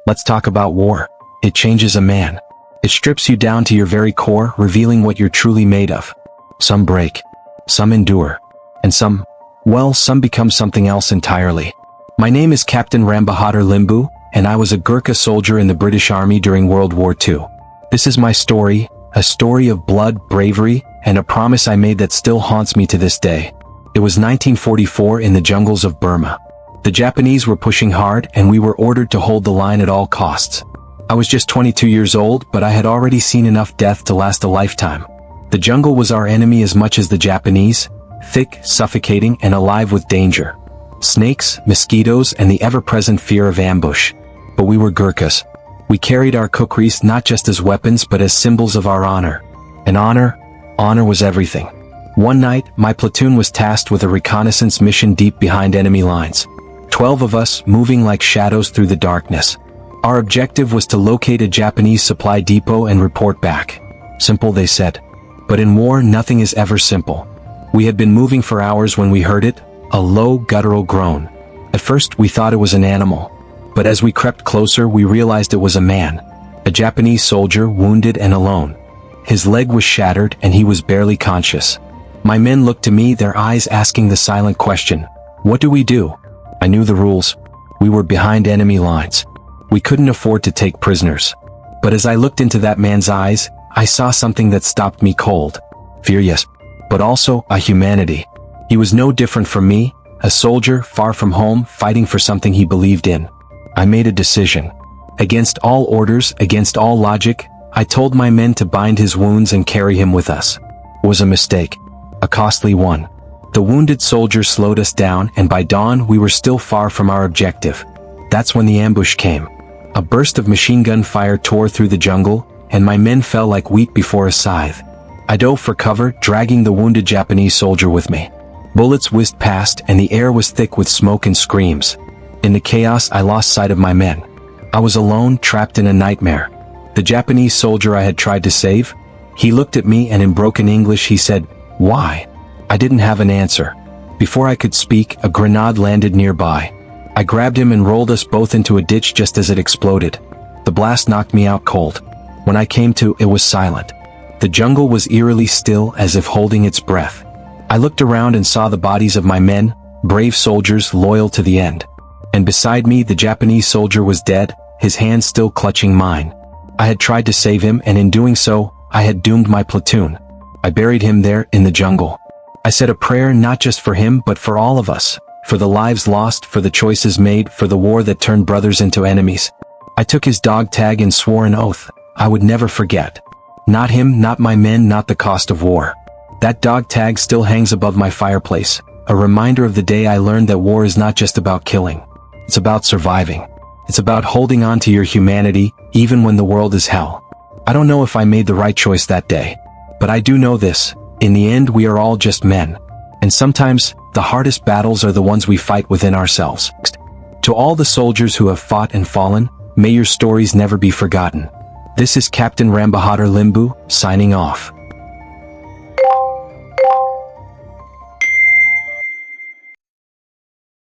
Let's talk about war. It changes a man. It strips you down to your very core, revealing what you're truly made of. Some break. Some endure. And some become something else entirely. My name is Captain Rambahadur Limbu, and I was a Gurkha soldier in the British Army during World War II. This is my story, a story of blood, bravery, and a promise I made that still haunts me to this day. It was 1944 in the jungles of Burma. The Japanese were pushing hard, and we were ordered to hold the line at all costs. I was just 22 years old, but I had already seen enough death to last a lifetime. The jungle was our enemy as much as the Japanese, thick, suffocating, and alive with danger. Snakes, mosquitoes, and the ever-present fear of ambush. But we were Gurkhas. We carried our kukris not just as weapons but as symbols of our honor. And honor was everything. One night, my platoon was tasked with a reconnaissance mission deep behind enemy lines. 12 of us, moving like shadows through the darkness. Our objective was to locate a Japanese supply depot and report back. Simple, they said. But in war, nothing is ever simple. We had been moving for hours when we heard it, a low, guttural groan. At first, we thought it was an animal. But as we crept closer, we realized it was a man. A Japanese soldier, wounded and alone. His leg was shattered and he was barely conscious. My men looked to me, their eyes asking the silent question, "What do we do?" I knew the rules. We were behind enemy lines. We couldn't afford to take prisoners. But as I looked into that man's eyes, I saw something that stopped me cold. Fear, yes, but also a humanity. He was no different from me, a soldier far from home, fighting for something he believed in. I made a decision. Against all orders, against all logic, I told my men to bind his wounds and carry him with us. It was a mistake. A costly one. The wounded soldier slowed us down, and by dawn we were still far from our objective. That's when the ambush came. A burst of machine gun fire tore through the jungle, and my men fell like wheat before a scythe. I dove for cover, dragging the wounded Japanese soldier with me. Bullets whizzed past, and the air was thick with smoke and screams. In the chaos, I lost sight of my men. I was alone, trapped in a nightmare. The Japanese soldier I had tried to save? He looked at me, and in broken English he said, "Why?" I didn't have an answer. Before I could speak, a grenade landed nearby. I grabbed him and rolled us both into a ditch just as it exploded. The blast knocked me out cold. When I came to, it was silent. The jungle was eerily still, as if holding its breath. I looked around and saw the bodies of my men, brave soldiers loyal to the end. And beside me, the Japanese soldier was dead, his hands still clutching mine. I had tried to save him, and in doing so, I had doomed my platoon. I buried him there, in the jungle. I said a prayer not just for him but for all of us, for the lives lost, for the choices made, for the war that turned brothers into enemies. I took his dog tag and swore an oath I would never forget. Not him, not my men, not the cost of war. That dog tag still hangs above my fireplace, a reminder of the day I learned that war is not just about killing. It's about surviving. It's about holding on to your humanity, even when the world is hell. I don't know if I made the right choice that day, but I do know this. In the end, we are all just men. And sometimes, the hardest battles are the ones we fight within ourselves. To all the soldiers who have fought and fallen, may your stories never be forgotten. This is Captain Rambahadur Limbu, signing off.